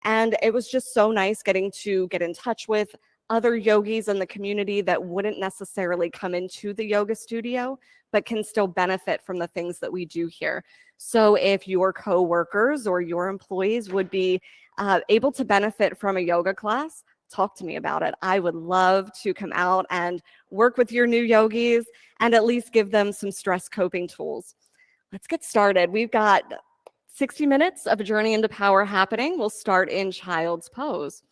And it was just so nice getting to get in touch with other yogis in the community that wouldn't necessarily come into the yoga studio, but can still benefit from the things that we do here. So if your coworkers or your employees would be able to benefit from a yoga class, talk to me about it. I would love to come out and work with your new yogis and at least give them some stress coping tools. Let's get started. We've got 60 minutes of a journey into power happening. We'll start in child's pose.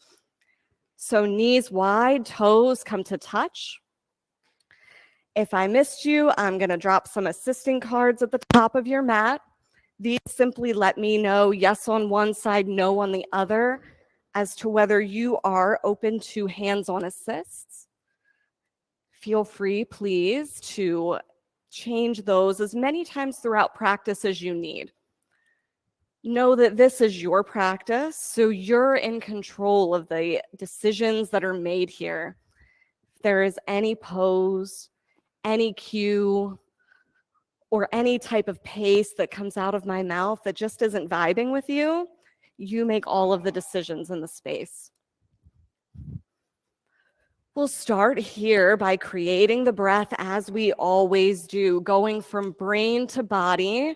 So knees wide, toes come to touch. If I missed you, I'm going to drop some assisting cards at the top of your mat. These simply let me know yes on one side, no on the other, as to whether you are open to hands-on assists. Feel free, please, to change those as many times throughout practice as you need. Know that this is your practice, so you're in control of the decisions that are made here. If there is any pose, any cue, or any type of pace that comes out of my mouth that just isn't vibing with you, you make all of the decisions in the space. We'll start here by creating the breath as we always do, going from brain to body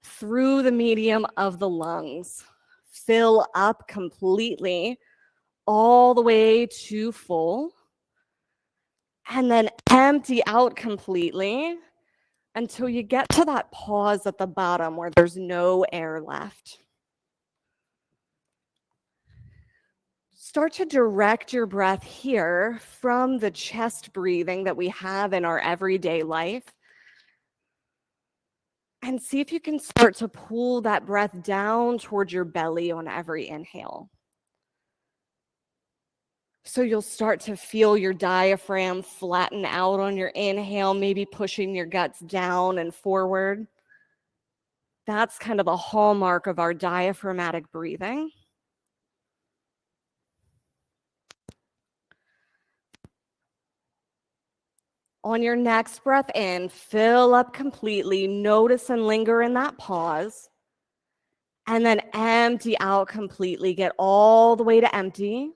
through the medium of the lungs. Fill up completely, all the way to full, and then empty out completely until you get to that pause at the bottom where there's no air left. Start to direct your breath here from the chest breathing that we have in our everyday life. And see if you can start to pull that breath down towards your belly on every inhale. So you'll start to feel your diaphragm flatten out on your inhale, maybe pushing your guts down and forward. That's kind of the hallmark of our diaphragmatic breathing. On your next breath in, fill up completely, notice and linger in that pause, and then empty out completely, get all the way to empty.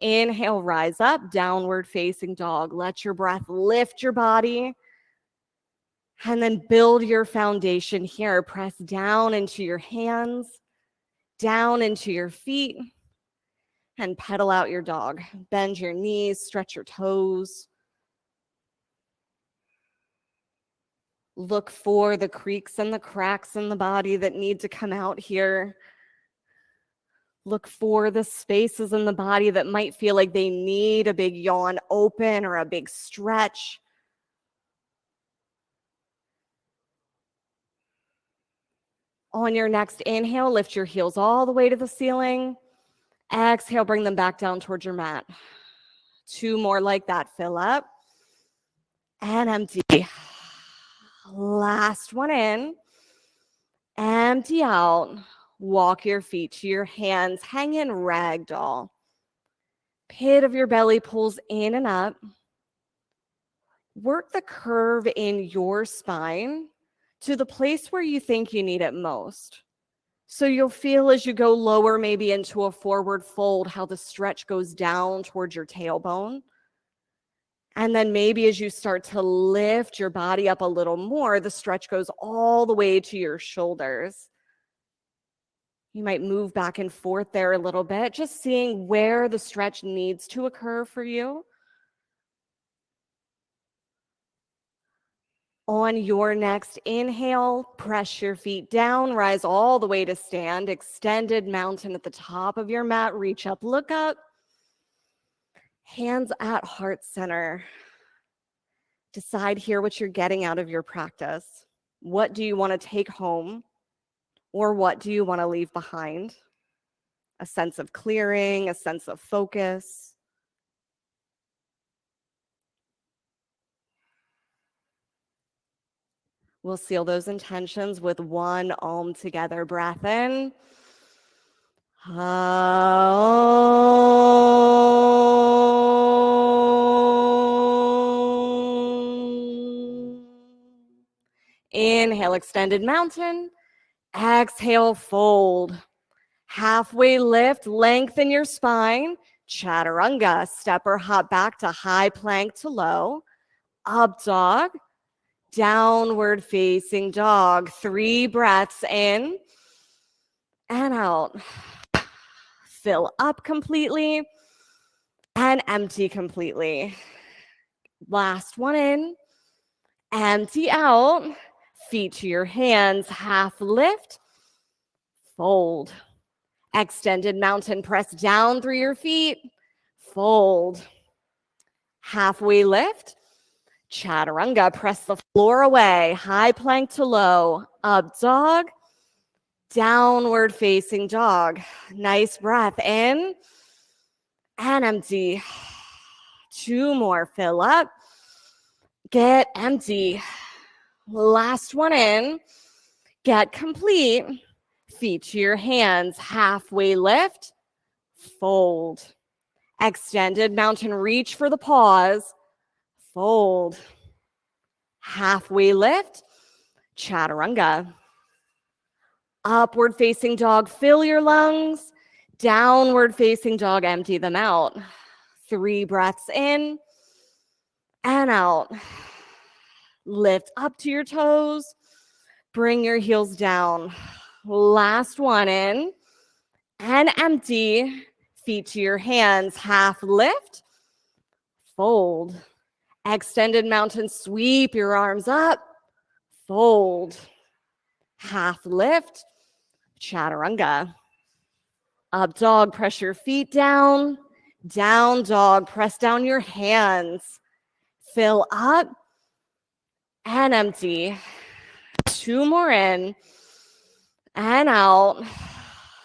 Inhale, rise up, downward facing dog. Let your breath lift your body, and then build your foundation here. Press down into your hands, down into your feet, and pedal out your dog. Bend your knees, stretch your toes. Look for the creaks and the cracks in the body that need to come out here. Look for the spaces in the body that might feel like they need a big yawn open or a big stretch. On your next inhale, lift your heels all the way to the ceiling. Exhale, bring them back down towards your mat. 2 more like that. Fill up and empty. Last one in. Empty out. Walk your feet to your hands. Hang in ragdoll. Pit of your belly pulls in and up. Work the curve in your spine to the place where you think you need it most. So you'll feel as you go lower, maybe into a forward fold, how the stretch goes down towards your tailbone. And then maybe as you start to lift your body up a little more, the stretch goes all the way to your shoulders. You might move back and forth there a little bit, just seeing where the stretch needs to occur for you. On your next inhale, press your feet down, rise all the way to stand, extended mountain at the top of your mat, reach up, look up. Hands at heart center. Decide here what you're getting out of your practice. What do you want to take home? Or what do you want to leave behind? A sense of clearing, a sense of focus. We'll seal those intentions with one Om together. Breath in. Inhale, extended mountain. Exhale, fold. Halfway lift, lengthen your spine. Chaturanga, step or hop back to high plank to low. Up dog, downward facing dog. 3 breaths in and out. Fill up completely and empty completely. Last one in, empty out. Feet to your hands, half lift, fold. Extended mountain, press down through your feet, fold. Halfway lift, chaturanga, press the floor away, high plank to low, up dog, downward facing dog. Nice breath in and empty. 2 more, fill up, get empty. Last one in, get complete. Feet to your hands, halfway lift, fold. Extended mountain, reach for the paws, fold. Halfway lift, chaturanga. Upward facing dog, fill your lungs. Downward facing dog, empty them out. 3 breaths in and out. Lift up to your toes. Bring your heels down. Last one in and empty. Feet to your hands, half lift, fold. Extended mountain, sweep your arms up, fold. Half lift, chaturanga. Up dog, press your feet down. Down dog, press down your hands. Fill up and empty. 2 more in and out.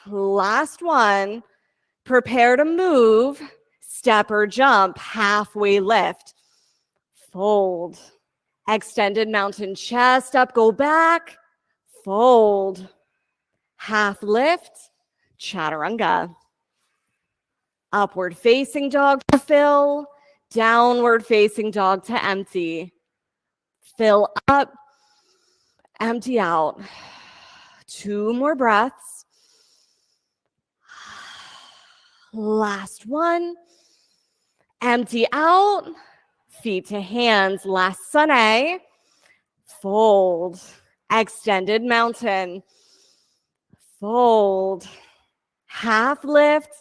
Last one. Prepare to move. Step or jump, halfway lift. Fold. Extended mountain, chest up, go back. Fold. Half lift, chaturanga. Upward facing dog to fill. Downward facing dog to empty. Fill up, empty out. 2 more breaths. Last one. Empty out. Feet to hands. Last sunny. Fold. Extended mountain. Fold. Half lift.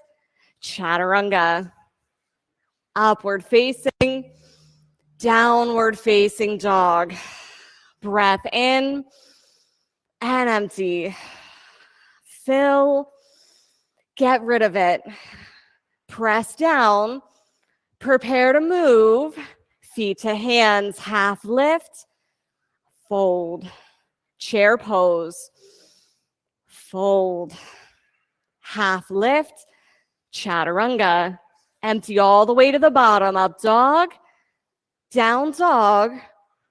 Chaturanga. Upward facing. Downward facing dog. Breath in and empty. Fill. Get rid of it. Press down. Prepare to move. Feet to hands, half lift. Fold. Chair pose. Fold. Half lift. Chaturanga. Empty all the way to the bottom. Up dog. Down dog.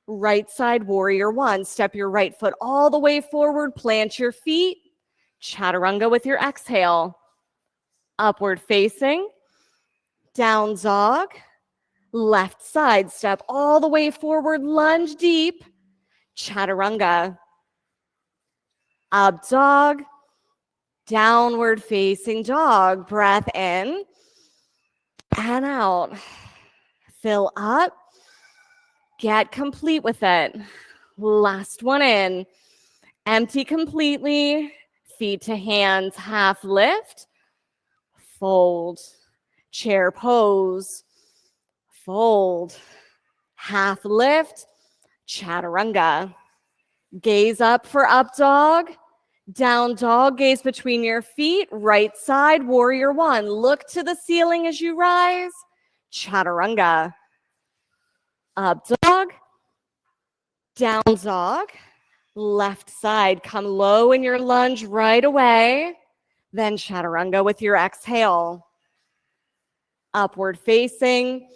Right side warrior 1. Step your right foot all the way forward. Plant your feet. Chaturanga with your exhale. Upward facing, down dog, left side step all the way forward, lunge deep, chaturanga. Up dog, downward facing dog, breath in and out. Fill up, get complete with it. Last one in, empty completely, feet to hands, half lift. Fold, chair pose, fold, half lift, chaturanga. Gaze up for up dog, down dog, gaze between your feet, right side, warrior 1. Look to the ceiling as you rise, chaturanga. Up dog, down dog, left side, come low in your lunge right away. Then chaturanga with your exhale. Upward facing,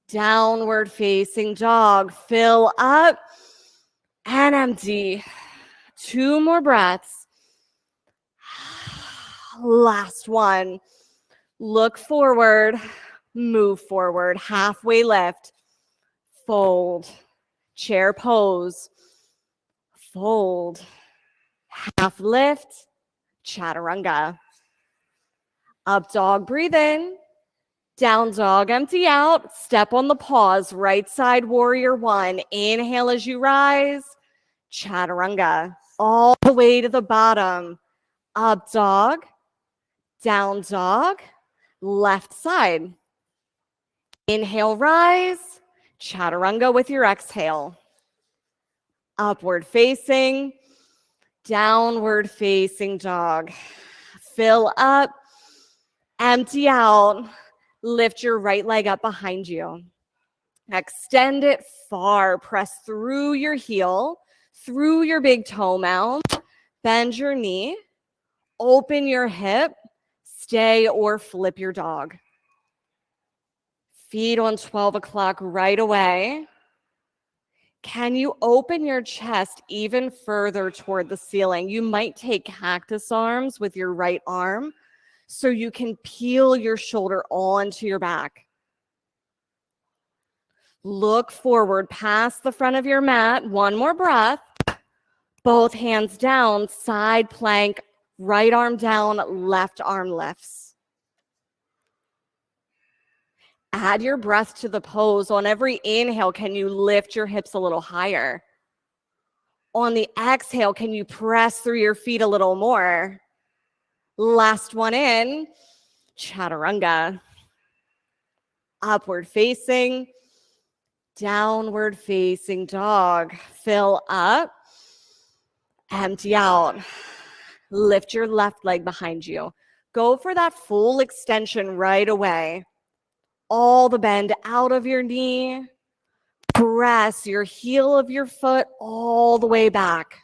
downward facing dog. Fill up and empty. 2 more breaths. Last one. Look forward, move forward. Halfway lift. Fold. Chair pose. Fold. Half lift. Chaturanga. Up dog, breathe in. Down dog, empty out. Step on the pause. Right side, warrior one. Inhale as you rise. Chaturanga. All the way to the bottom. Up dog. Down dog. Left side. Inhale, rise. Chaturanga with your exhale. Upward facing. Downward facing dog. Fill up. Empty out. Lift your right leg up behind you. Extend it far. Press through your heel, through your big toe mound. Bend your knee. Open your hip. Stay or flip your dog. Feet on 12 o'clock right away. Can you open your chest even further toward the ceiling? You might take cactus arms with your right arm so you can peel your shoulder onto your back. Look forward past the front of your mat. One more breath. Both hands down, side plank, right arm down, left arm lifts. Add your breath to the pose. On every inhale, can you lift your hips a little higher? On the exhale, can you press through your feet a little more? Last one in, chaturanga. Upward facing, downward facing dog. Fill up, empty out. Lift your left leg behind you. Go for that full extension right away. All the bend out of your knee. Press your heel of your foot all the way back.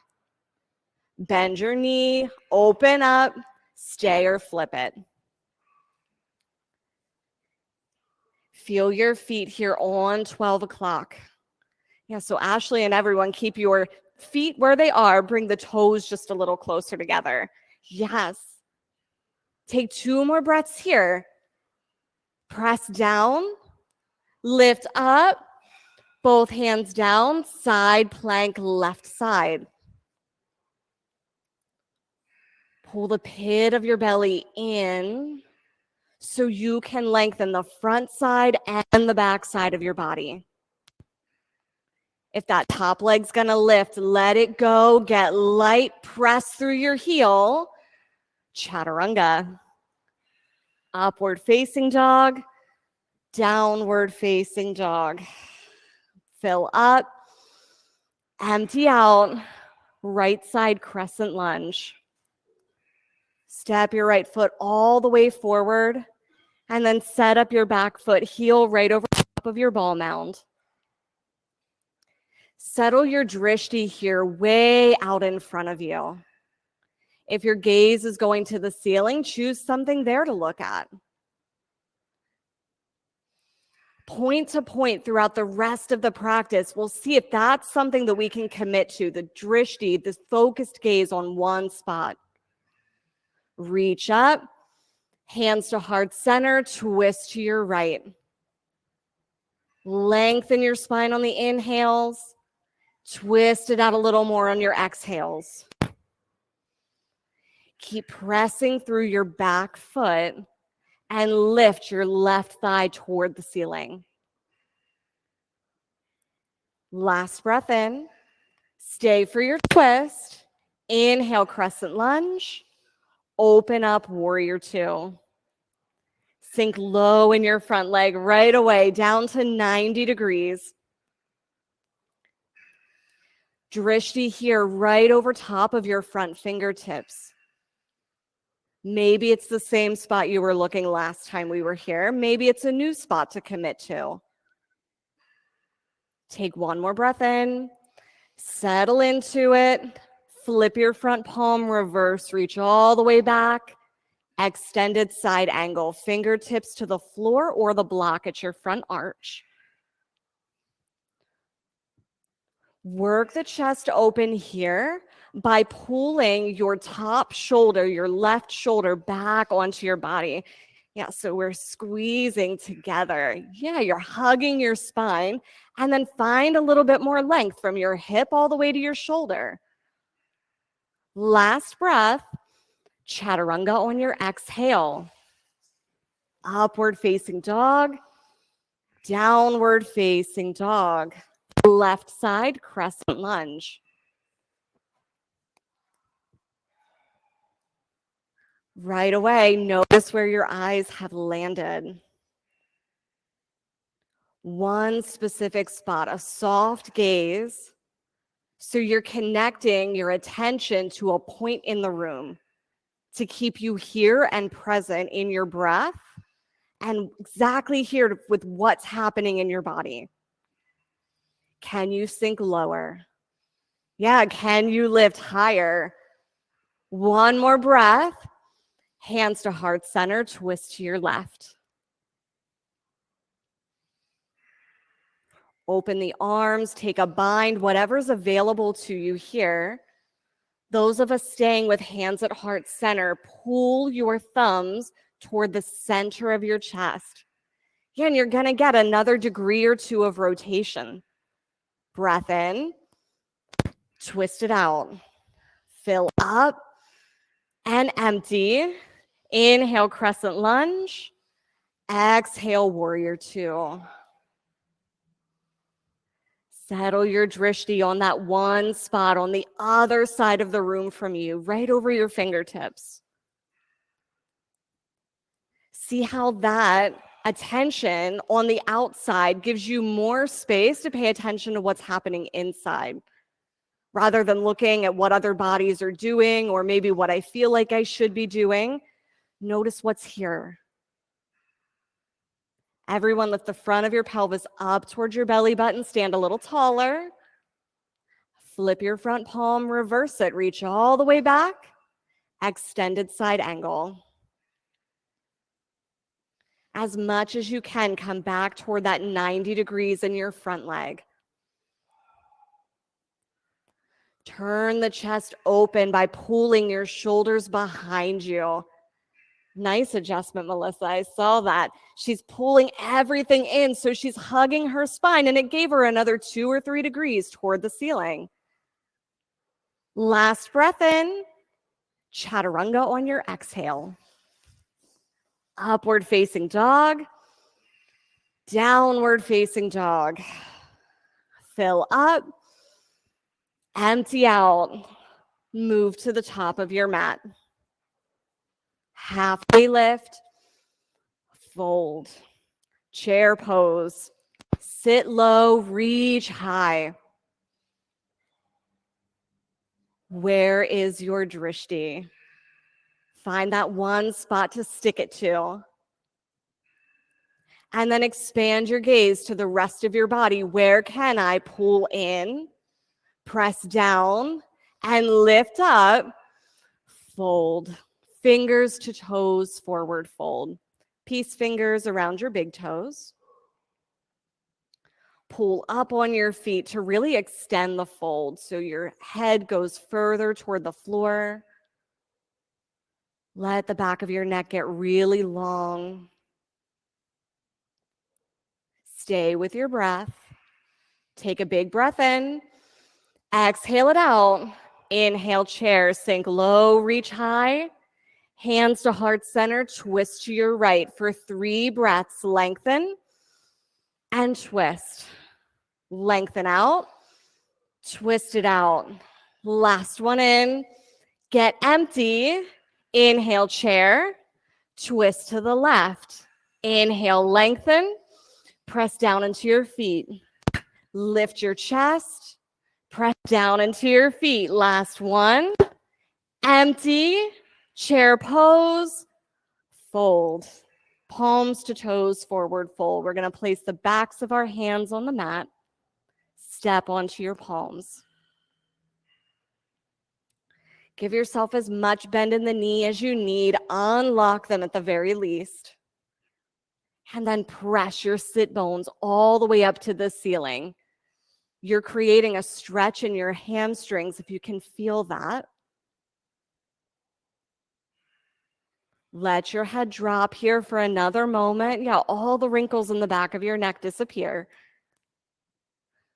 Bend your knee, open up, stay or flip it. Feel your feet here on 12 o'clock. Yeah, so Ashley and everyone, keep your feet where they are. Bring the toes just a little closer together. Yes. Take 2 more breaths here. Press down, lift up, both hands down, side plank, left side. Pull the pit of your belly in so you can lengthen the front side and the back side of your body. If that top leg's gonna lift, let it go. Get light, press through your heel. Chaturanga. Upward facing dog, downward facing dog. Fill up, empty out, right side crescent lunge. Step your right foot all the way forward and then set up your back foot, heel right over top of your ball mound. Settle your drishti here way out in front of you. If your gaze is going to the ceiling, choose something there to look at. Point to point throughout the rest of the practice, we'll see if that's something that we can commit to, the drishti, this focused gaze on one spot. Reach up, hands to heart center, twist to your right. Lengthen your spine on the inhales, twist it out a little more on your exhales. Keep pressing through your back foot and lift your left thigh toward the ceiling. Last breath in. Stay for your twist. Inhale, crescent lunge. Open up, warrior two. Sink low in your front leg right away, down to 90 degrees. Drishti here right over top of your front fingertips. Maybe it's the same spot you were looking last time we were here. Maybe it's a new spot to commit to. Take one more breath in. Settle into it. Flip your front palm, reverse, reach all the way back. Extended side angle, fingertips to the floor or the block at your front arch. Work the chest open here by pulling your top shoulder, your left shoulder back onto your body. Yeah, so we're squeezing together. Yeah, you're hugging your spine and then find a little bit more length from your hip all the way to your shoulder. Last breath, chaturanga on your exhale. Upward facing dog, downward facing dog. Left side, crescent lunge. Right away, notice where your eyes have landed. One specific spot, a soft gaze. So you're connecting your attention to a point in the room to keep you here and present in your breath and exactly here with what's happening in your body. Can you sink lower? Yeah, can you lift higher? One more breath. Hands to heart center, twist to your left. Open the arms, take a bind, whatever's available to you here. Those of us staying with hands at heart center, pull your thumbs toward the center of your chest. Again, you're going to get another degree or two of rotation. Breath in, twist it out. Fill up and empty. Inhale, crescent lunge. Exhale, warrior two. Settle your drishti on that one spot on the other side of the room from you, right over your fingertips. See how that attention on the outside gives you more space to pay attention to what's happening inside, rather than looking at what other bodies are doing or maybe what I feel like I should be doing. Notice what's here. Everyone, lift the front of your pelvis up towards your belly button. Stand a little taller. Flip your front palm, reverse it. Reach all the way back. Extended side angle. As much as you can, come back toward that 90 degrees in your front leg. Turn the chest open by pulling your shoulders behind you. Nice adjustment, Melissa. I saw that. She's pulling everything in, so she's hugging her spine, and it gave her another 2 or 3 degrees toward the ceiling. Last breath in. Chaturanga on your exhale. Upward facing dog. Downward facing dog. Fill up. Empty out. Move to the top of your mat. Halfway lift. Fold. Chair pose. Sit low, reach high. Where is your drishti? Find that one spot to stick it to. And then expand your gaze to the rest of your body. Where can I pull in, press down, and lift up? Fold. Fingers to toes, forward fold. Peace fingers around your big toes. Pull up on your feet to really extend the fold so your head goes further toward the floor. Let the back of your neck get really long. Stay with your breath. Take a big breath in. Exhale it out. Inhale, chair, sink low, reach high. Hands to heart center, twist to your right for 3 breaths. Lengthen and twist. Lengthen out, twist it out. Last one in. Get empty. Inhale, chair, twist to the left. Inhale, lengthen, press down into your feet. Lift your chest, press down into your feet. Last one. Empty, chair pose, fold. Palms to toes, forward fold. We're going to place the backs of our hands on the mat. Step onto your palms. Give yourself as much bend in the knee as you need. Unlock them at the very least. And then press your sit bones all the way up to the ceiling. You're creating a stretch in your hamstrings if you can feel that. Let your head drop here for another moment. Yeah, all the wrinkles in the back of your neck disappear.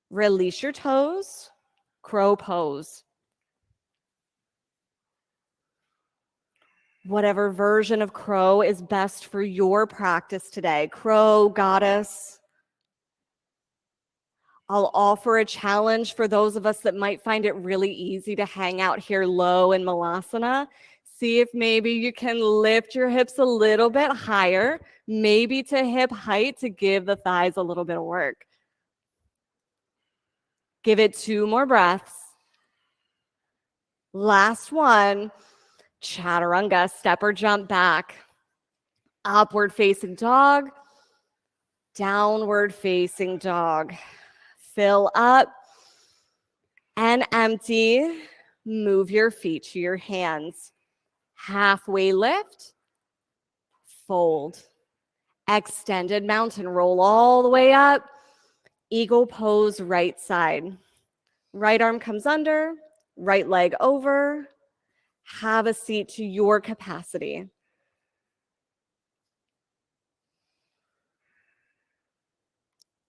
Release your toes. Crow pose. Whatever version of crow is best for your practice today. Crow, goddess. I'll offer a challenge for those of us that might find it really easy to hang out here low in Malasana. See if maybe you can lift your hips a little bit higher, maybe to hip height to give the thighs a little bit of work. Give it 2 more breaths. Last one, chaturanga, step or jump back. Upward facing dog, downward facing dog. Fill up and empty. Move your feet to your hands. Halfway lift, fold. Extended mountain roll all the way up. Eagle pose, right side. Right arm comes under, right leg over. Have a seat to your capacity.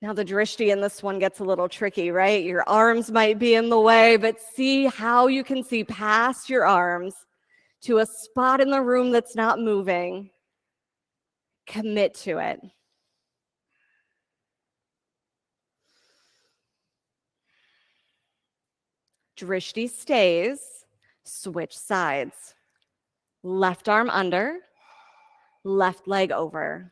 Now the drishti in this one gets a little tricky, right? Your arms might be in the way, but see how you can see past your arms to a spot in the room that's not moving. Commit to it. Drishti stays, switch sides. Left arm under, left leg over.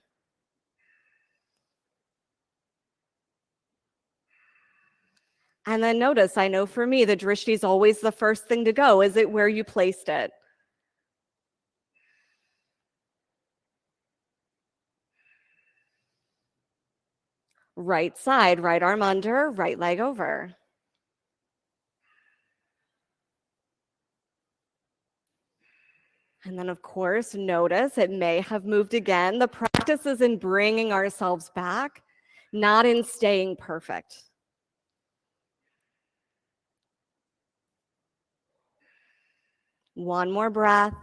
And then notice, I know for me, the drishti is always the first thing to go. Is it where you placed it? Right side, right arm under, right leg over. And then, of course, notice it may have moved again. The practice is in bringing ourselves back, not in staying perfect. One more breath.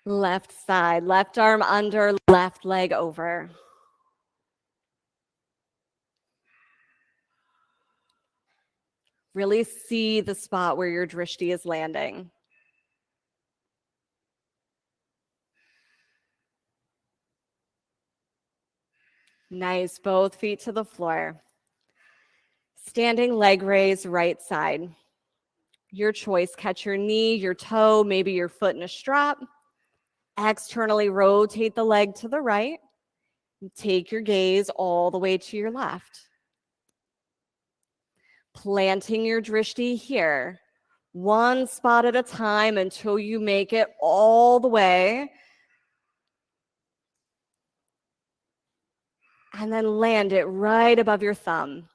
Left side, left arm under, left leg over. Really see the spot where your drishti is landing. Nice, both feet to the floor. Standing leg raise, right side. Your choice, catch your knee, your toe, maybe your foot in a strap. Externally rotate the leg to the right. Take your gaze all the way to your left. Planting your drishti here, one spot at a time until you make it all the way. And then land it right above your thumb.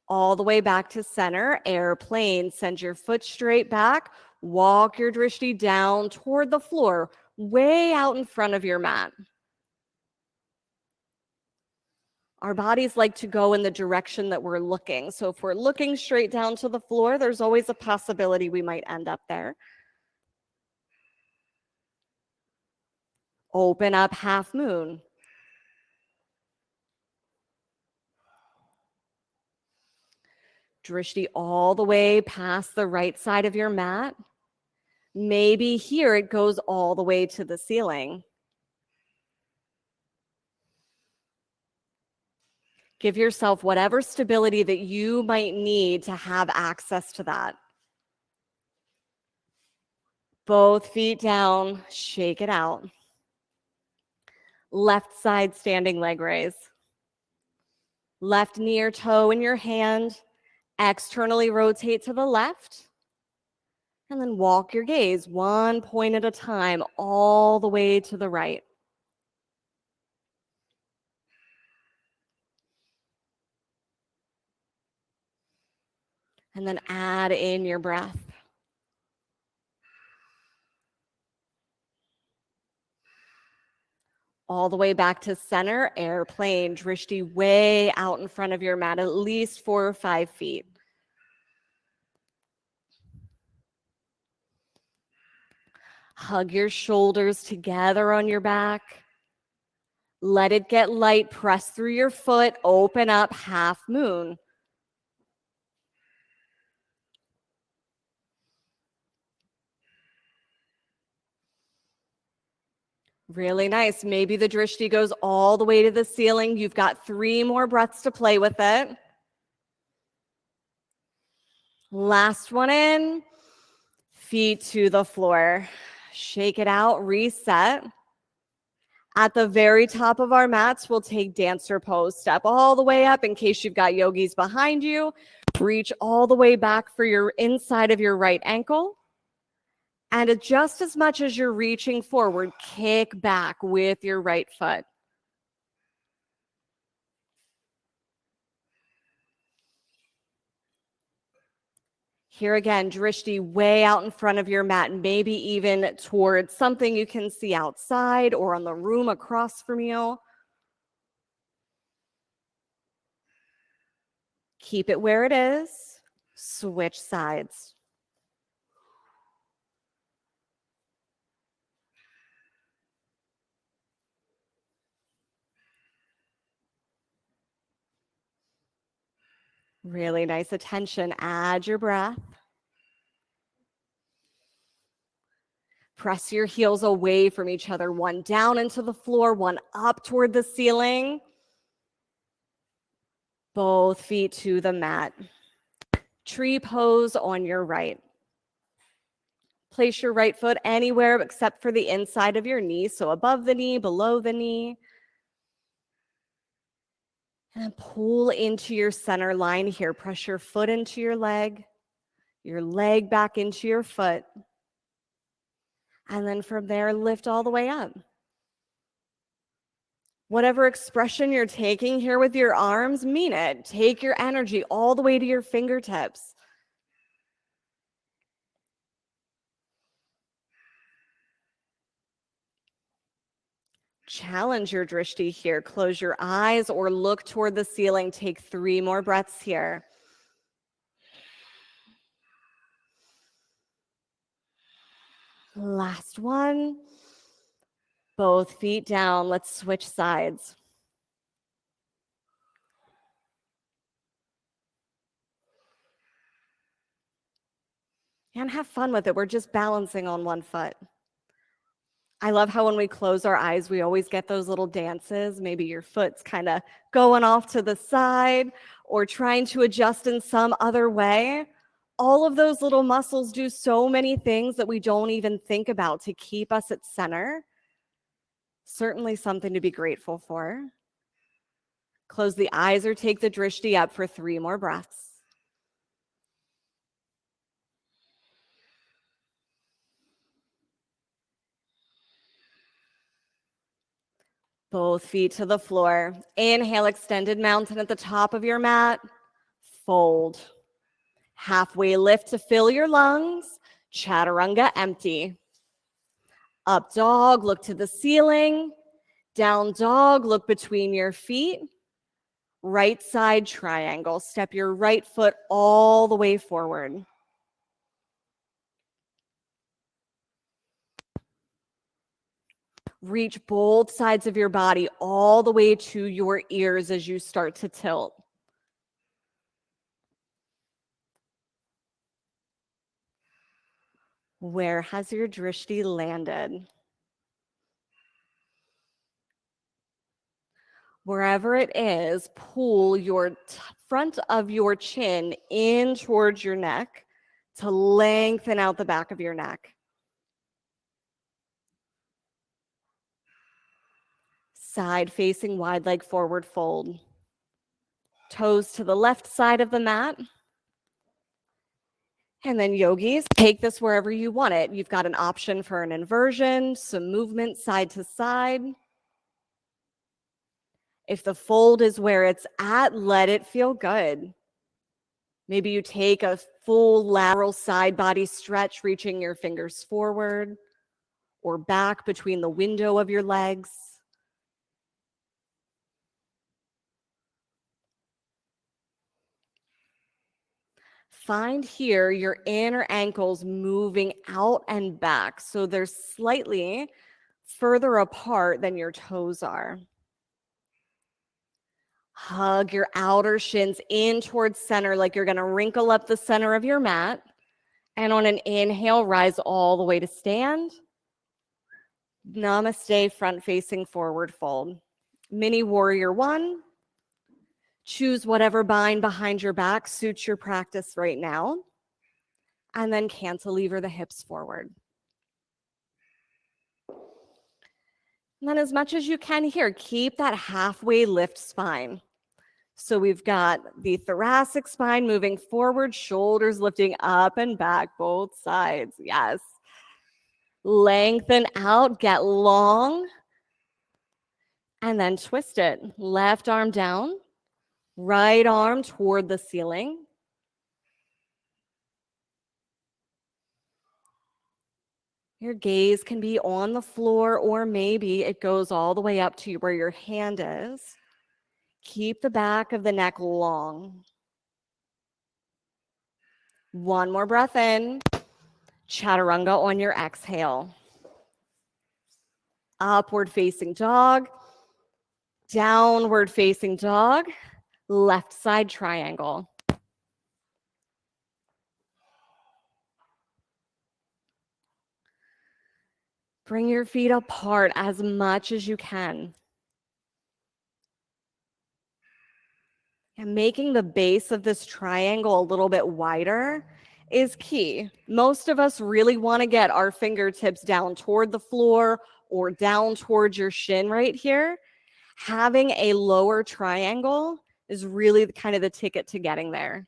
All the way back to center, airplane. Send your foot straight back. Walk your drishti down toward the floor, way out in front of your mat. Our bodies like to go in the direction that we're looking. So if we're looking straight down to the floor, there's always a possibility we might end up there. Open up half moon. Drishti all the way past the right side of your mat. Maybe here it goes all the way to the ceiling. Give yourself whatever stability that you might need to have access to that. Both feet down, shake it out. Left side standing leg raise. Left knee or toe in your hand. Externally rotate to the left. And then walk your gaze one point at a time all the way to the right. And then add in your breath. All the way back to center, airplane, drishti way out in front of your mat, at least 4 or 5 feet. Hug your shoulders together on your back. Let it get light, press through your foot, open up half moon. Really nice. Maybe the drishti goes all the way to the ceiling. You've got 3 more breaths to play with it. Last one in. Feet to the floor. Shake it out, reset. At the very top of our mats, we'll take dancer pose. Step all the way up in case you've got yogis behind you. Reach all the way back for your inside of your right ankle. And just as much as you're reaching forward, kick back with your right foot. Here again, drishti way out in front of your mat, maybe even towards something you can see outside or on the room across from you. Keep it where it is. Switch sides. Really nice attention. Add your breath. Press your heels away from each other, one down into the floor, one up toward the ceiling. Both feet to the mat. Tree pose on your right. Place your right foot anywhere except for the inside of your knee, so above the knee, below the knee. And pull into your center line here. Press your foot into your leg back into your foot. And then from there, lift all the way up. Whatever expression you're taking here with your arms, mean it. Take your energy all the way to your fingertips. Challenge your drishti here. Close your eyes or look toward the ceiling. Take 3 more breaths here. Last one. Both feet down. Let's switch sides. And have fun with it. We're just balancing on one foot. I love how when we close our eyes, we always get those little dances. Maybe your foot's kind of going off to the side or trying to adjust in some other way. All of those little muscles do so many things that we don't even think about to keep us at center. Certainly something to be grateful for. Close the eyes or take the drishti up for 3 more breaths. Both feet to the floor. Inhale, extended mountain at the top of your mat. Fold. Halfway lift to fill your lungs. Chaturanga, empty. Up dog, look to the ceiling. Down dog, look between your feet. Right side triangle. Step your right foot all the way forward. Reach both sides of your body all the way to your ears as you start to tilt. Where has your drishti landed? Wherever it is, pull your front of your chin in towards your neck to lengthen out the back of your neck. Side facing wide leg forward fold. Toes to the left side of the mat. And then yogis, take this wherever you want it. You've got an option for an inversion, some movement side to side. If the fold is where it's at, let it feel good. Maybe you take a full lateral side body stretch, reaching your fingers forward or back between the window of your legs. Find here your inner ankles moving out and back, so they're slightly further apart than your toes are. Hug your outer shins in towards center like you're going to wrinkle up the center of your mat. And on an inhale, rise all the way to stand. Namaste, front facing forward fold. Mini warrior one. Choose whatever bind behind your back suits your practice right now. And then cantilever the hips forward. And then as much as you can here, keep that halfway lift spine. So we've got the thoracic spine moving forward, shoulders lifting up and back, both sides. Yes. Lengthen out, get long, and then twist it. Left arm down, right arm toward the ceiling. Your gaze can be on the floor, or maybe it goes all the way up to where your hand is. Keep the back of the neck long. One more breath in. Chaturanga on your exhale. Upward facing dog. Downward facing dog. Left side triangle. Bring your feet apart as much as you can. And making the base of this triangle a little bit wider is key. Most of us really want to get our fingertips down toward the floor or down towards your shin right here. Having a lower triangle is really kind of the ticket to getting there.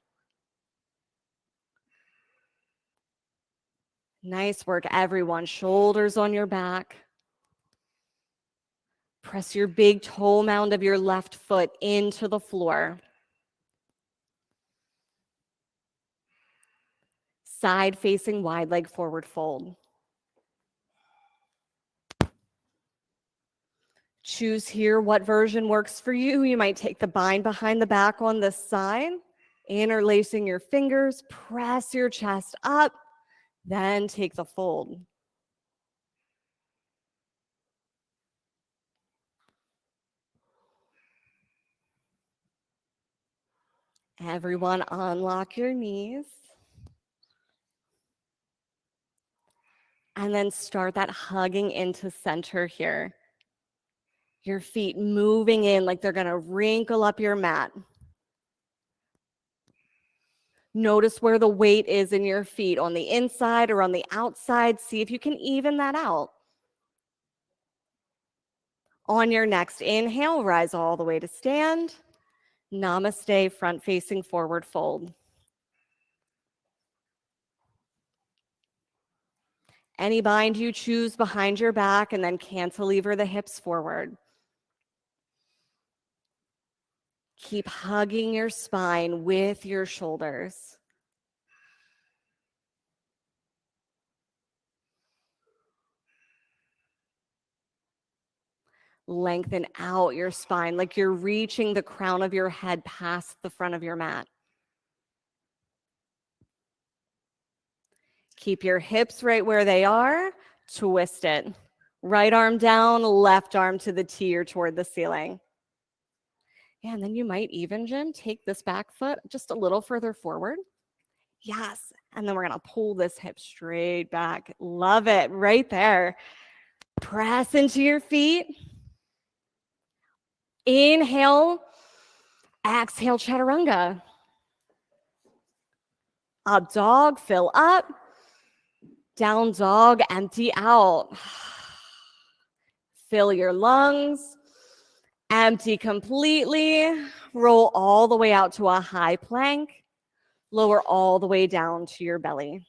Nice work, everyone. Shoulders on your back. Press your big toe mound of your left foot into the floor. Side facing wide leg forward fold. Choose here what version works for you. You might take the bind behind the back on this side, interlacing your fingers, press your chest up, then take the fold. Everyone, unlock your knees. And then start that hugging into center here. Your feet moving in like they're gonna wrinkle up your mat. Notice where the weight is in your feet, on the inside or on the outside. See if you can even that out. On your next inhale, rise all the way to stand. Namaste, front facing forward fold. Any bind you choose behind your back, and then cantilever the hips forward. Keep hugging your spine with your shoulders. Lengthen out your spine like you're reaching the crown of your head past the front of your mat. Keep your hips right where they are. Twist it. Right arm down, left arm to the T or toward the ceiling. Yeah, and then you might even, Jim, take this back foot just a little further forward. Yes. And then we're going to pull this hip straight back. Love it. Right there. Press into your feet. Inhale. Exhale, chaturanga. Up dog, fill up. Down dog, empty out. Fill your lungs. Empty completely. Roll all the way out to a high plank. Lower all the way down to your belly.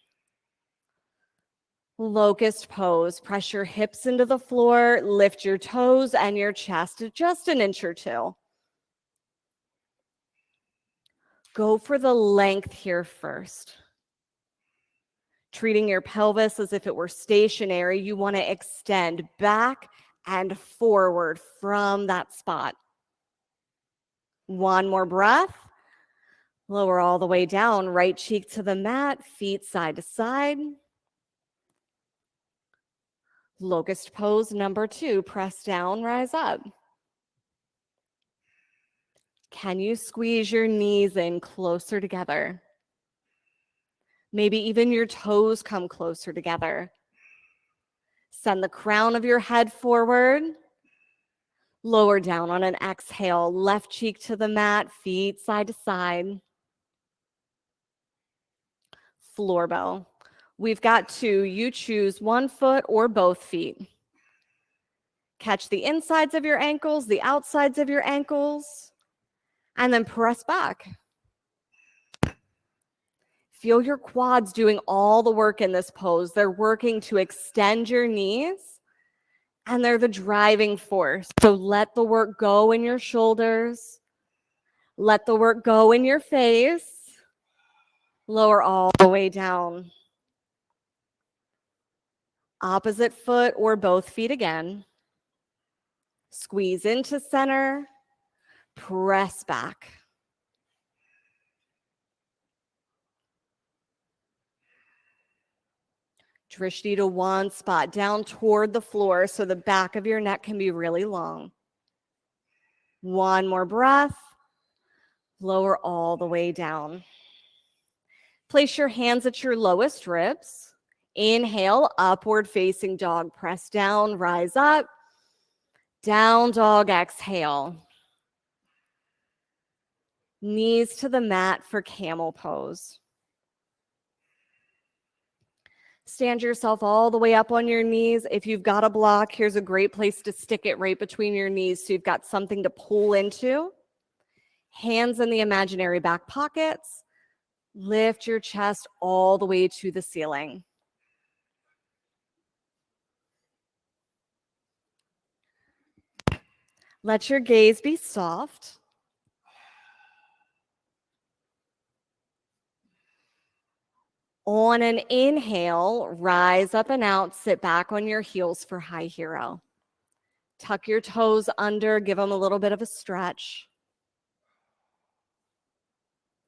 Locust pose. Press your hips into the floor. Lift your toes and your chest just an inch or two. Go for the length here first. Treating your pelvis as if it were stationary, you want to extend back and forward from that spot. One more breath. Lower all the way down, right cheek to the mat, feet side to side. Locust pose number 2, press down, rise up. Can you squeeze your knees in closer together? Maybe even your toes come closer together. Send the crown of your head forward. Lower down on an exhale, left cheek to the mat, feet side to side. Floor bow. We've got two. You choose one foot or both feet. Catch the insides of your ankles, the outsides of your ankles, and then press back. Feel your quads doing all the work in this pose. They're working to extend your knees, and they're the driving force. So let the work go in your shoulders. Let the work go in your face. Lower all the way down. Opposite foot or both feet again. Squeeze into center. Press back. Drishti to one spot, down toward the floor so the back of your neck can be really long. One more breath. Lower all the way down. Place your hands at your lowest ribs. Inhale, upward facing dog. Press down, rise up. Down dog, exhale. Knees to the mat for camel pose. Stand yourself all the way up on your knees. If you've got a block, here's a great place to stick it right between your knees so you've got something to pull into. Hands in the imaginary back pockets. Lift your chest all the way to the ceiling. Let your gaze be soft. On an inhale, rise up and out, sit back on your heels for high hero. Tuck your toes under, give them a little bit of a stretch.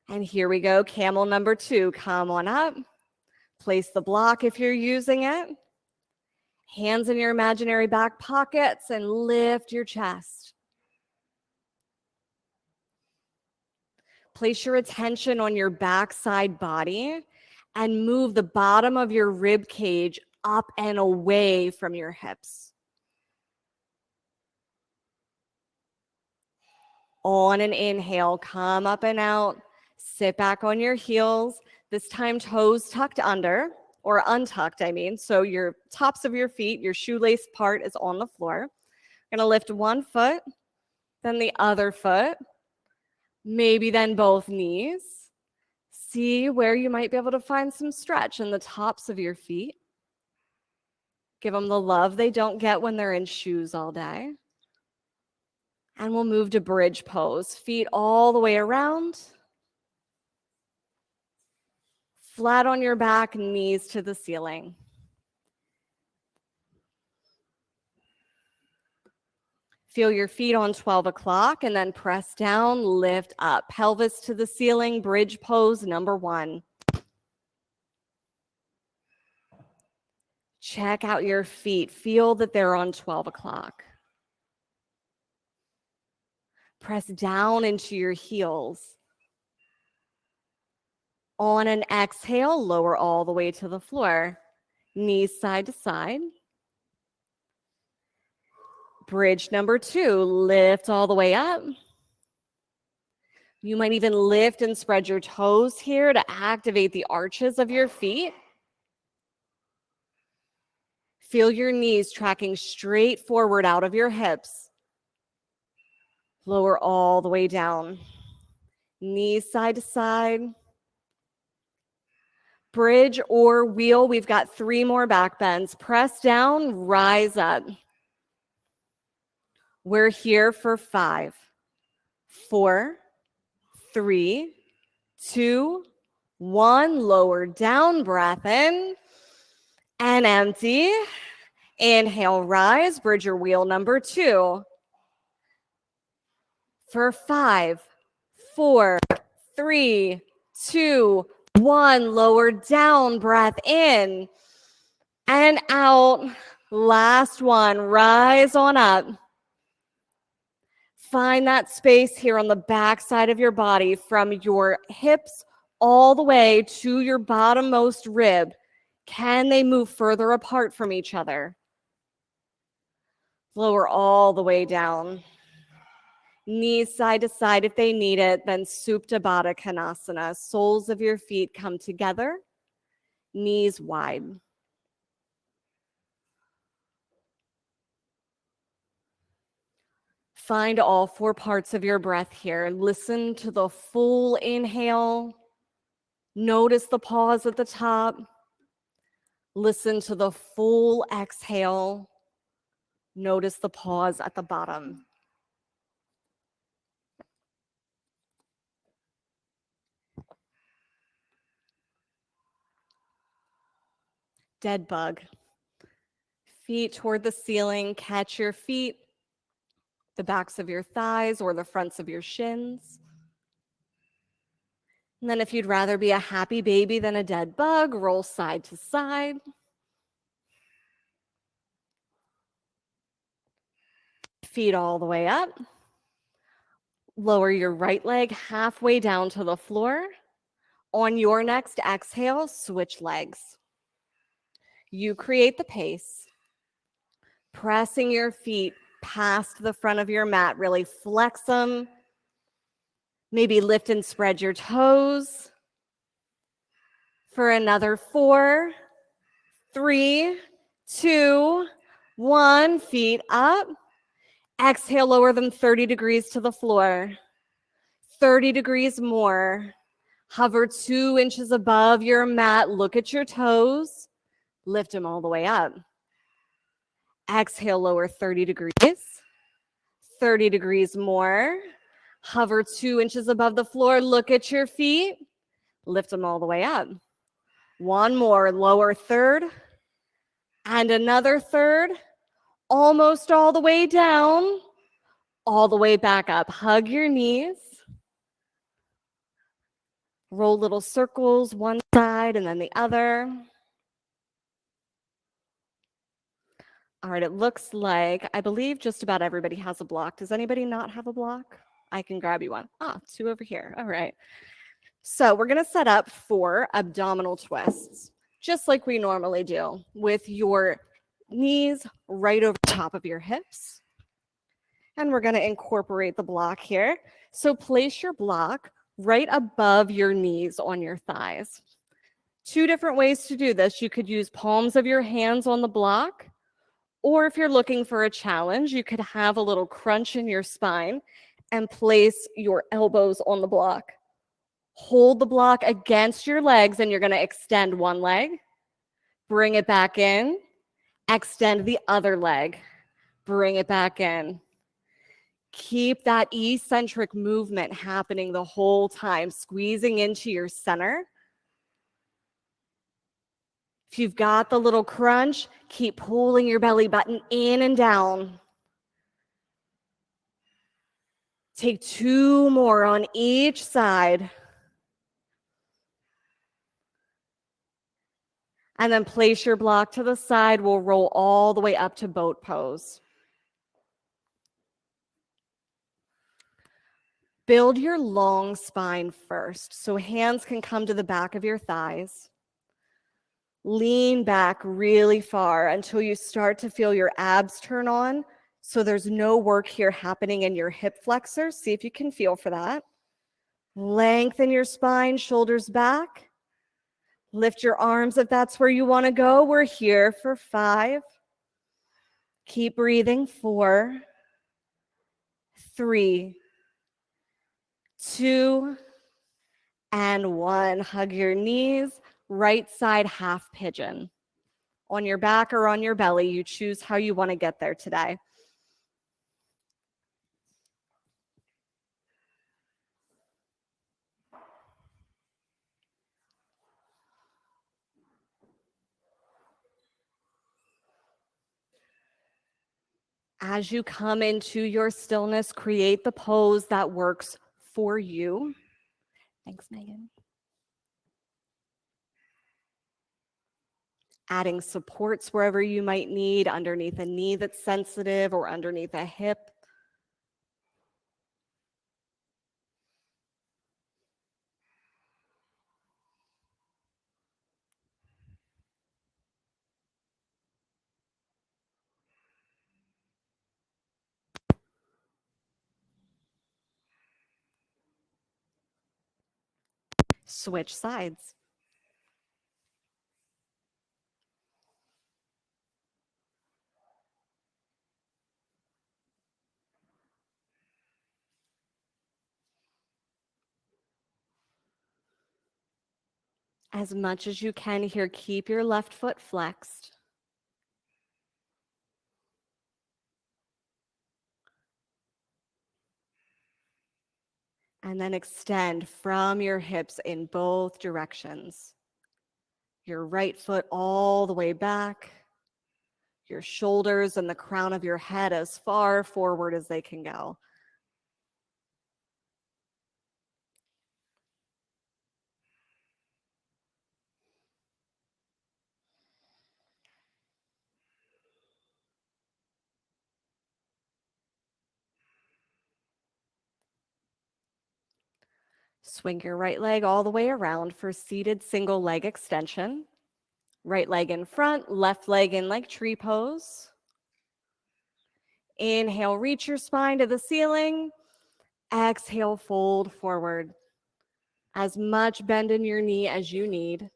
And here we go, camel number 2, come on up. Place the block if you're using it. Hands in your imaginary back pockets and lift your chest. Place your attention on your backside body and move the bottom of your rib cage up and away from your hips. On an inhale, come up and out, sit back on your heels. This time toes tucked under, or untucked, I mean. So your tops of your feet, your shoelace part is on the floor. You're gonna lift one foot, then the other foot, maybe then both knees. See where you might be able to find some stretch in the tops of your feet. Give them the love they don't get when they're in shoes all day. And we'll move to bridge pose. Feet all the way around. Flat on your back, knees to the ceiling. Feel your feet on 12 o'clock and then press down, lift up. Pelvis to the ceiling, bridge pose number 1. Check out your feet. Feel that they're on 12 o'clock. Press down into your heels. On an exhale, lower all the way to the floor. Knees side to side. Bridge number 2, lift all the way up. You might even lift and spread your toes here to activate the arches of your feet. Feel your knees tracking straight forward out of your hips. Lower all the way down. Knees side to side. Bridge or wheel, we've got 3 more back bends. Press down, rise up. We're here for 5, 4, 3, 2, 1. Lower down, breath in and empty. Inhale, rise, bridge or wheel number 2. For 5, 4, 3, 2, 1. Lower down, breath in and out. Last one, rise on up. Find that space here on the back side of your body from your hips all the way to your bottommost rib. Can they move further apart from each other? Lower all the way down. Knees side to side if they need it, then Supta Baddha Konasana. Soles of your feet come together, knees wide. Find all four parts of your breath here. Listen to the full inhale. Notice the pause at the top. Listen to the full exhale. Notice the pause at the bottom. Dead bug. Feet toward the ceiling. Catch your feet, the backs of your thighs or the fronts of your shins. And then if you'd rather be a happy baby than a dead bug, roll side to side. Feet all the way up. Lower your right leg halfway down to the floor. On your next exhale, switch legs. You create the pace. Pressing your feet past the front of your mat. Really flex them. Maybe lift and spread your toes. For another 4, 3, 2, 1. Feet up. Exhale, lower them 30 degrees to the floor. 30 degrees more. Hover 2 inches above your mat. Look at your toes. Lift them all the way up. Exhale, lower 30 degrees. 30 degrees more. Hover 2 inches above the floor. Look at your feet. Lift them all the way up. One more. Lower third. And another third. Almost all the way down. All the way back up. Hug your knees. Roll little circles, one side and then the other. All right, it looks like, I believe just about everybody has a block. Does anybody not have a block? I can grab you one. 2 over here. All right. So we're going to set up for abdominal twists, just like we normally do, with your knees right over top of your hips. And we're going to incorporate the block here. So place your block right above your knees on your thighs. 2 different ways to do this. You could use palms of your hands on the block, or if you're looking for a challenge, you could have a little crunch in your spine and place your elbows on the block. Hold the block against your legs, and you're going to extend one leg, bring it back in, extend the other leg, bring it back in. Keep that eccentric movement happening the whole time, squeezing into your center. If you've got the little crunch, keep pulling your belly button in and down. Take 2 more on each side. And then place your block to the side. We'll roll all the way up to boat pose. Build your long spine first, so hands can come to the back of your thighs. Lean back really far until you start to feel your abs turn on. So there's no work here happening in your hip flexors. See if you can feel for that. Lengthen your spine, shoulders back. Lift your arms if that's where you want to go. We're here for 5. Keep breathing. 4, 3, 2, and 1. Hug your knees. Right side half pigeon. On your back or on your belly, you choose how you want to get there today. As you come into your stillness, create the pose that works for you. Thanks, Megan. Adding supports wherever you might need, underneath a knee that's sensitive or underneath a hip. Switch sides. As much as you can here, keep your left foot flexed. And then extend from your hips in both directions. Your right foot all the way back. Your shoulders and the crown of your head as far forward as they can go. Swing your right leg all the way around for seated single leg extension. Right leg in front, left leg in like tree pose. Inhale, reach your spine to the ceiling. Exhale, fold forward. As much bend in your knee as you need.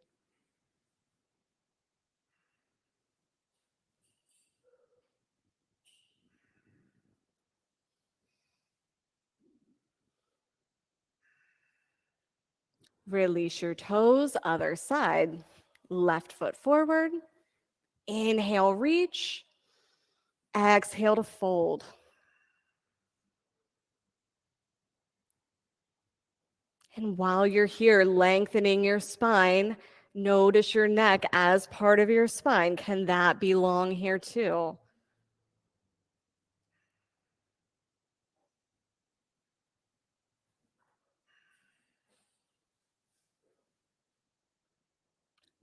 Release your toes, other side. Left foot forward. Inhale, reach. Exhale to fold. And while you're here, lengthening your spine, notice your neck as part of your spine. Can that belong here too?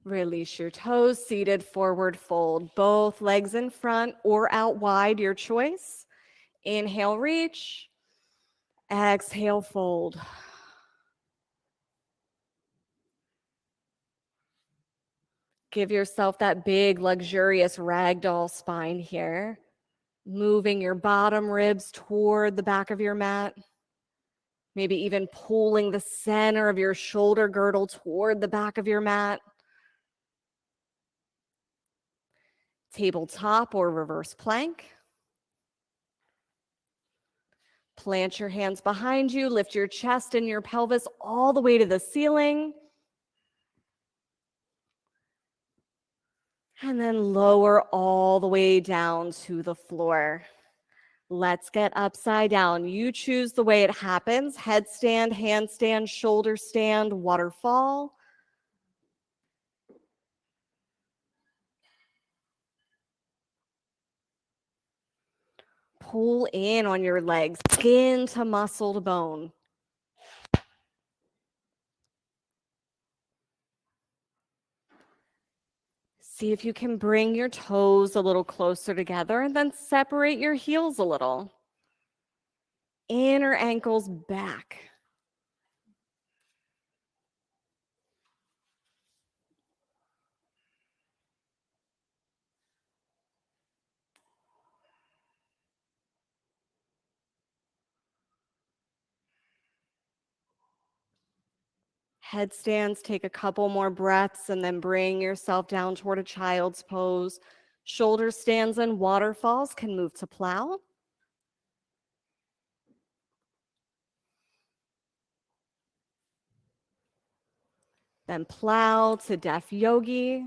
Release your toes, seated forward fold. Both legs in front or out wide, your choice. Inhale, reach. Exhale, fold. Give yourself that big, luxurious ragdoll spine here. Moving your bottom ribs toward the back of your mat. Maybe even pulling the center of your shoulder girdle toward the back of your mat. Tabletop or reverse plank. Plant your hands behind you, lift your chest and your pelvis all the way to the ceiling. And then lower all the way down to the floor. Let's get upside down. You choose the way it happens. Headstand, handstand, shoulder stand, waterfall. Pull in on your legs, skin to muscle to bone. See if you can bring your toes a little closer together and then separate your heels a little. Inner ankles back. Headstands, take a couple more breaths and then bring yourself down toward a child's pose. Shoulder stands and waterfalls can move to plow. Then plow to deaf yogi.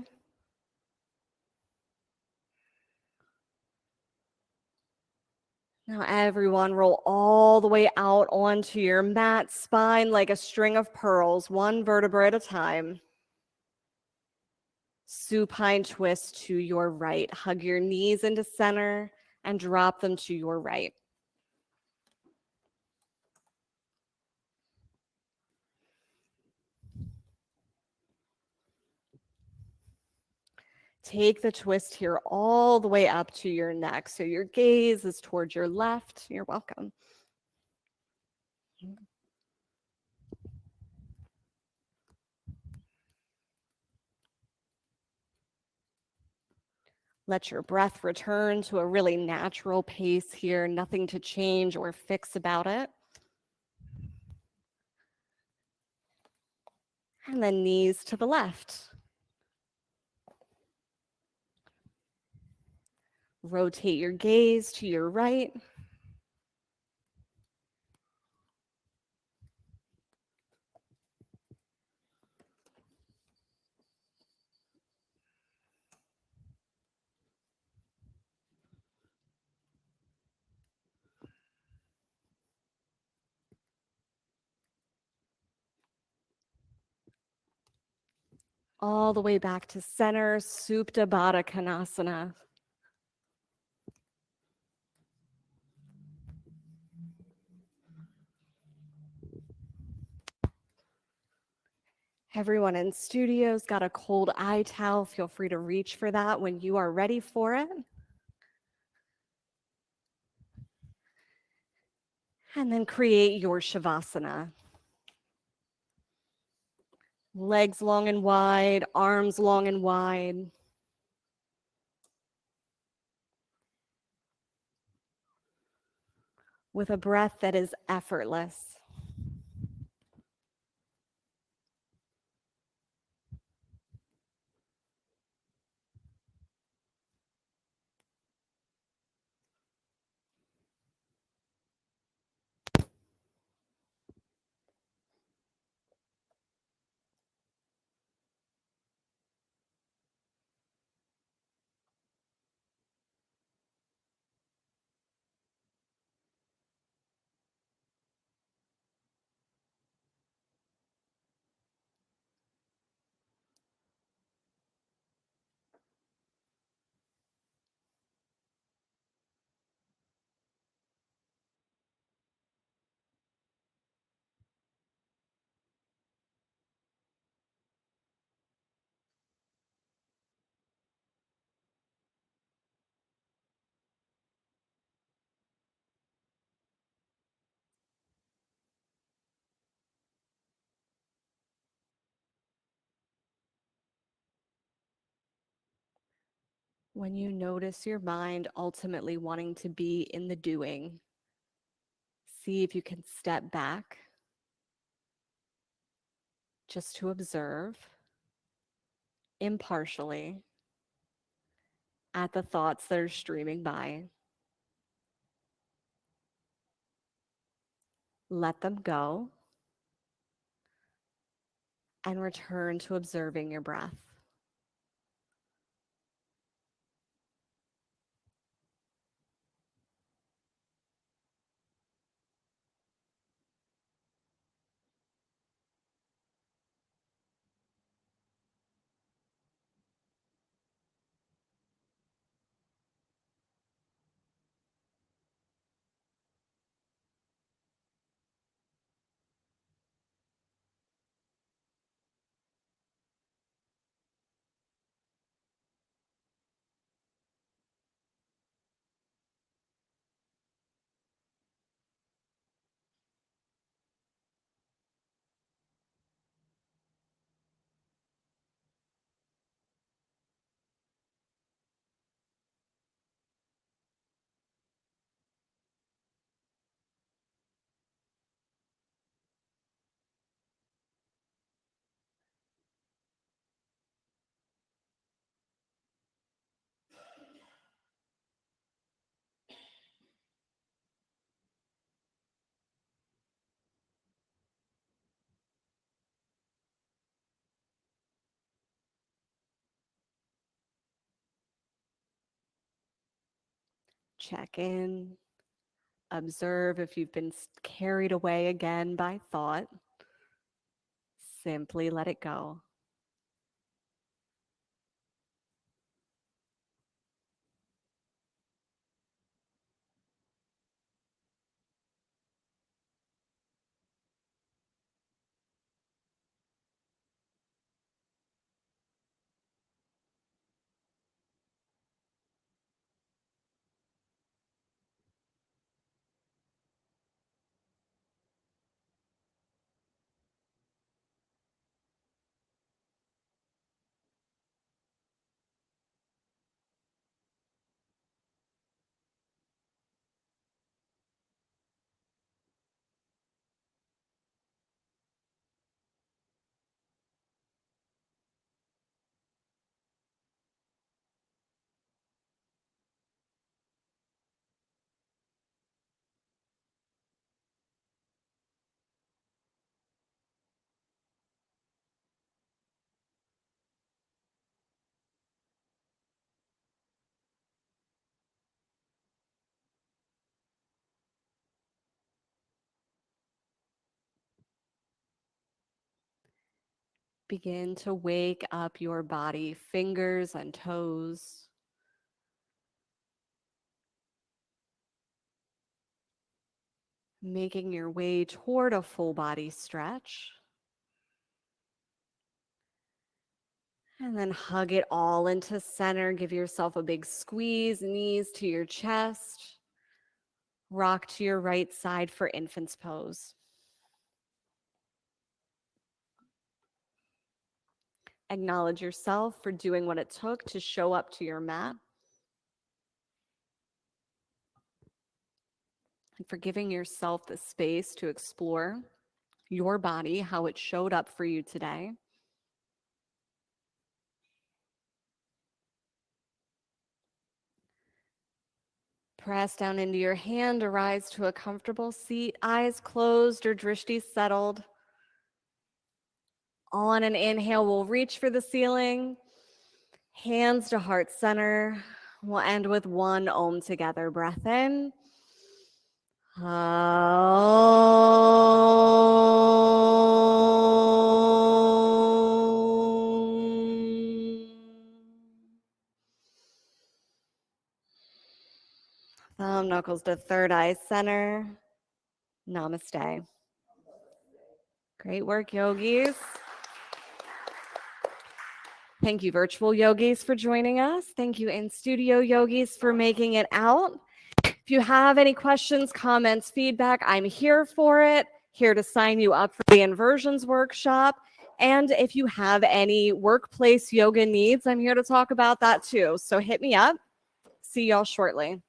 Now everyone roll all the way out onto your mat, spine like a string of pearls, one vertebra at a time. Supine twist to your right. Hug your knees into center and drop them to your right. Take the twist here all the way up to your neck. So your gaze is towards your left. You're welcome. Let your breath return to a really natural pace here. Nothing to change or fix about it. And then knees to the left. Rotate your gaze to your right. All the way back to center, Supta Baddha Konasana. Everyone in studio's got a cold eye towel. Feel free to reach for that when you are ready for it. And then create your Shavasana. Legs long and wide, arms long and wide. With a breath that is effortless. When you notice your mind ultimately wanting to be in the doing, see if you can step back just to observe impartially at the thoughts that are streaming by. Let them go and return to observing your breath. Check in, observe if you've been carried away again by thought. Simply let it go. Begin to wake up your body, fingers and toes. Making your way toward a full body stretch. And then hug it all into center. Give yourself a big squeeze, knees to your chest. Rock to your right side for infant's pose. Acknowledge yourself for doing what it took to show up to your mat. And for giving yourself the space to explore your body, how it showed up for you today. Press down into your hand, arise to a comfortable seat, eyes closed or drishti settled. On an inhale, we'll reach for the ceiling, hands to heart center. We'll end with one Om together. Breath in. Thumb knuckles to third eye center. Namaste. Great work, yogis. Thank you, virtual yogis, for joining us. Thank you, in-studio yogis, for making it out. If you have any questions, comments, feedback, I'm here for it, here to sign you up for the Inversions workshop. And if you have any workplace yoga needs, I'm here to talk about that too. So hit me up. See y'all shortly.